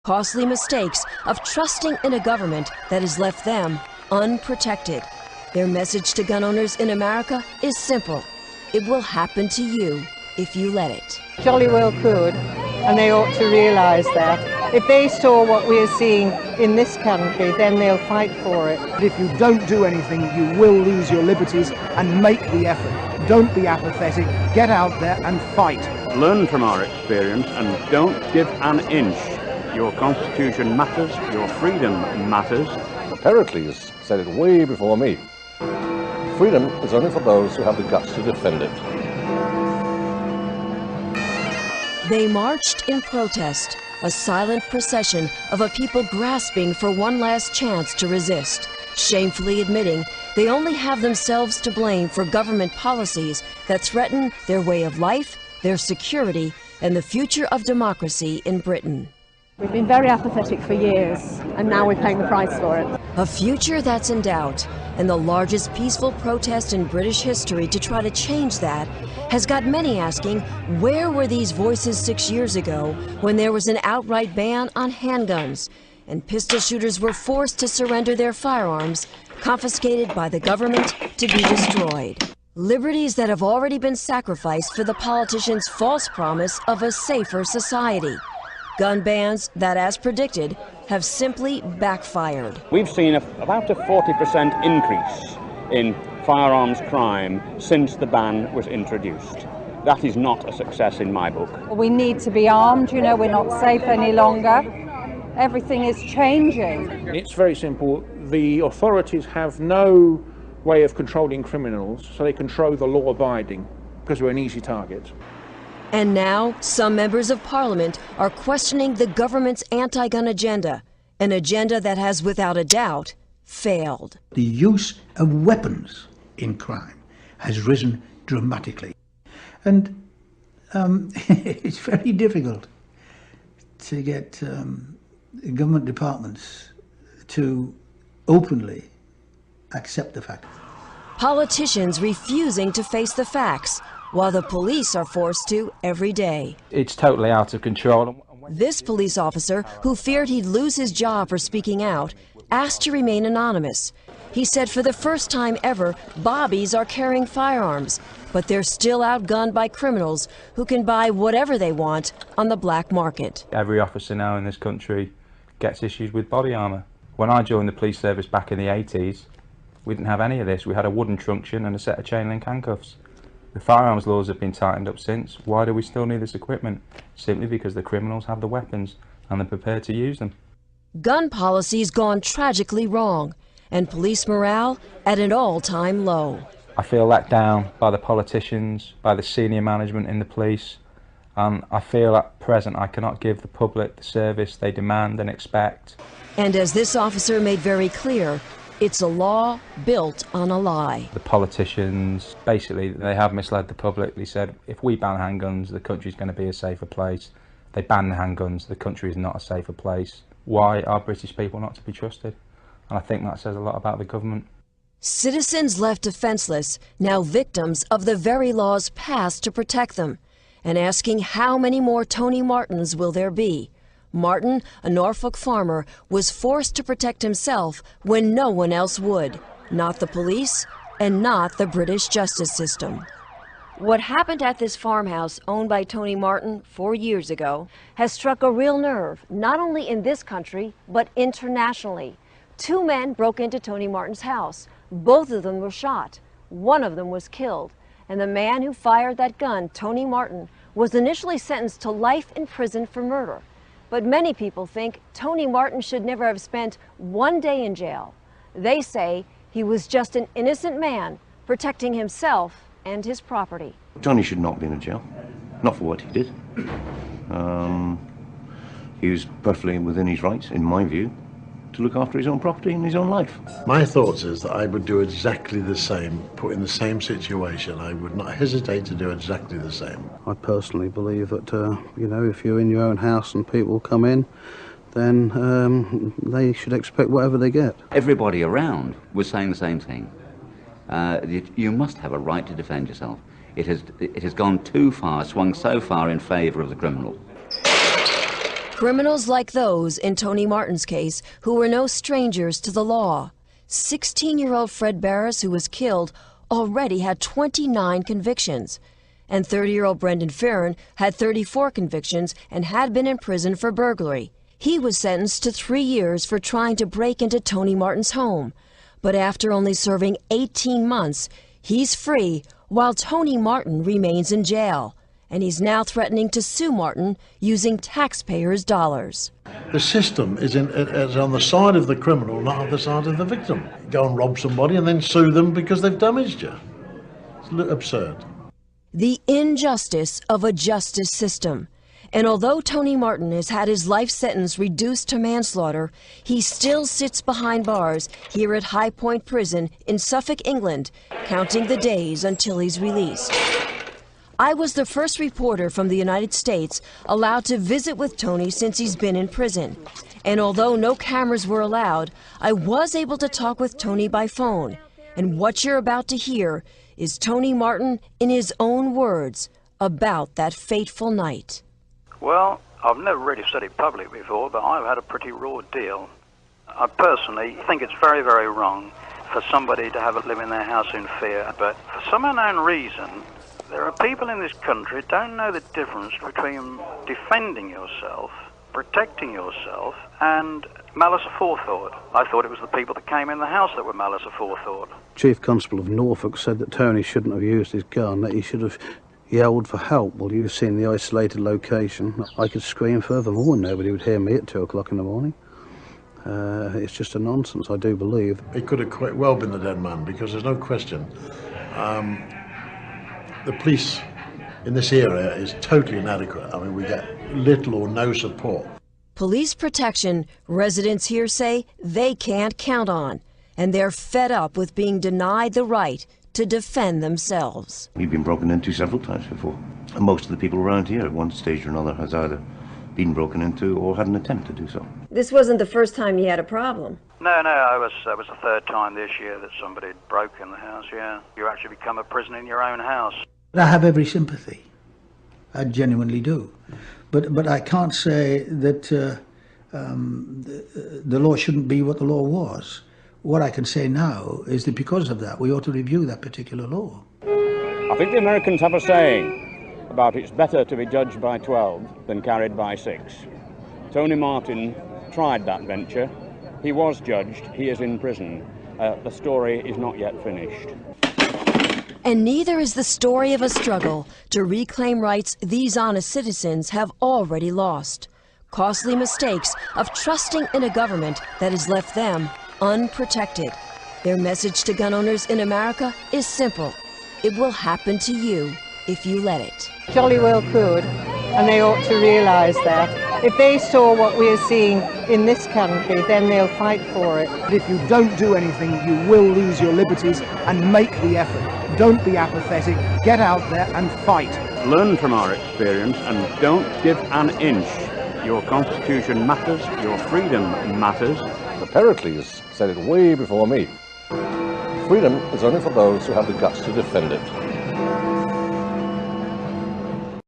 costly mistakes of trusting in a government that has left them unprotected. Their message to gun owners in America is simple. It will happen to you if you let it. Jolly well could, and they ought to realise that. If they saw what we are seeing in this country, then they'll fight for it. If you don't do anything, you will lose your liberties, and make the effort. Don't be apathetic. Get out there and fight. Learn from our experience and don't give an inch. Your constitution matters, your freedom matters. Pericles said it way before me. Freedom is only for those who have the guts to defend it. They marched in protest, a silent procession of a people grasping for one last chance to resist, shamefully admitting they only have themselves to blame for government policies that threaten their way of life, their security, and the future of democracy in Britain. We've been very apathetic for years, and now we're paying the price for it. A future that's in doubt, and the largest peaceful protest in British history to try to change that has got many asking, where were these voices 6 years ago when there was an outright ban on handguns and pistol shooters were forced to surrender their firearms, confiscated by the government to be destroyed? Liberties that have already been sacrificed for the politicians' false promise of a safer society. Gun bans that, as predicted, have simply backfired. We've seen about a 40% increase in firearms crime since the ban was introduced. That is not a success in my book. We need to be armed, you know, we're not safe any longer. Everything is changing. It's very simple. The authorities have no way of controlling criminals, so they control the law-abiding, because we're an easy target. And now, some members of Parliament are questioning the government's anti-gun agenda, an agenda that has, without a doubt, failed. The use of weapons in crime has risen dramatically. And it's very difficult to get government departments to openly accept the fact. Politicians refusing to face the facts, while the police are forced to every day. It's totally out of control. This police officer, who feared he'd lose his job for speaking out, asked to remain anonymous. He said for the first time ever, bobbies are carrying firearms, but they're still outgunned by criminals who can buy whatever they want on the black market. Every officer now in this country gets issues with body armour. When I joined the police service back in the 80s, we didn't have any of this. We had a wooden truncheon and a set of chain link handcuffs. The firearms laws have been tightened up since. Why do we still need this equipment? Simply because the criminals have the weapons and they're prepared to use them. Gun policy's gone tragically wrong, and police morale at an all-time low. I feel let down by the politicians, by the senior management in the police, and I feel at present I cannot give the public the service they demand and expect. And as this officer made very clear, it's a law built on a lie. The politicians, basically, they have misled the public. They said, if we ban handguns, the country's going to be a safer place. They ban the handguns, the country is not a safer place. Why are British people not to be trusted? And I think that says a lot about the government. Citizens left defenseless, now victims of the very laws passed to protect them, and asking how many more Tony Martins will there be. Martin, a Norfolk farmer, was forced to protect himself when no one else would, not the police and not the British justice system. What happened at this farmhouse owned by Tony Martin 4 years ago has struck a real nerve, not only in this country, but internationally. 2 men broke into Tony Martin's house. Both of them were shot. One of them was killed. And the man who fired that gun, Tony Martin, was initially sentenced to life in prison for murder. But many people think Tony Martin should never have spent 1 day in jail. They say he was just an innocent man protecting himself and his property. Tony should not be in a jail, not for what he did. He was perfectly within his rights, in my view, to look after his own property and his own life. My thoughts is that I would do exactly the same, put in the same situation. I would not hesitate to do exactly the same. I personally believe that, you know, if you're in your own house and people come in, then they should expect whatever they get. Everybody around was saying the same thing. You must have a right to defend yourself. It has gone too far, swung so far in favour of the criminal. Criminals like those in Tony Martin's case who were no strangers to the law. 16-year-old Fred Barris, who was killed, already had 29 convictions. And 30-year-old Brendan Farron had 34 convictions and had been in prison for burglary. He was sentenced to 3 years for trying to break into Tony Martin's home. But after only serving 18 months, he's free while Tony Martin remains in jail. And he's now threatening to sue Martin using taxpayers' dollars. The system is on the side of the criminal, not on the side of the victim. Go and rob somebody and then sue them because they've damaged you. It's absurd. The injustice of a justice system. And although Tony Martin has had his life sentence reduced to manslaughter, he still sits behind bars here at High Point Prison in Suffolk, England, counting the days until he's released. I was the first reporter from the United States allowed to visit with Tony since he's been in prison. And although no cameras were allowed, I was able to talk with Tony by phone. And what you're about to hear is Tony Martin in his own words about that fateful night. Well, I've never really said it publicly before, but I've had a pretty raw deal. I personally think it's very, very wrong for somebody to live in their house in fear, but for some unknown reason, there are people in this country who don't know the difference between defending yourself, protecting yourself, and malice aforethought. I thought it was the people that came in the house that were malice aforethought. Chief Constable of Norfolk said that Tony shouldn't have used his gun, that he should have yelled for help while you were seeing the isolated location. I could scream furthermore and nobody would hear me at 2 o'clock in the morning. It's just a nonsense, I do believe. It could have quite well been the dead man, because there's no question. The police in this area is totally inadequate. I mean, we get little or no support. Police protection, residents here say they can't count on, and they're fed up with being denied the right to defend themselves. We've been broken into several times before. And most of the people around here at one stage or another has either been broken into or had an attempt to do so. This wasn't the first time you had a problem. No, that was the third time this year that somebody had broken the house, yeah. You actually become a prisoner in your own house. I have every sympathy. I genuinely do. But I can't say that the law shouldn't be what the law was. What I can say now is that because of that, we ought to review that particular law. I think the Americans have a saying about it's better to be judged by 12 than carried by 6. Tony Martin tried that venture. He was judged. He is in prison. The story is not yet finished. And neither is the story of a struggle to reclaim rights these honest citizens have already lost. Costly mistakes of trusting in a government that has left them unprotected. Their message to gun owners in America is simple. It will happen to you if you let it. Jolly well could, and they ought to realise that. If they saw what we're seeing in this country, then they'll fight for it. But if you don't do anything, you will lose your liberties, and make the effort. Don't be apathetic. Get out there and fight. Learn from our experience and don't give an inch. Your constitution matters, your freedom matters. Pericles said it way before me. Freedom is only for those who have the guts to defend it.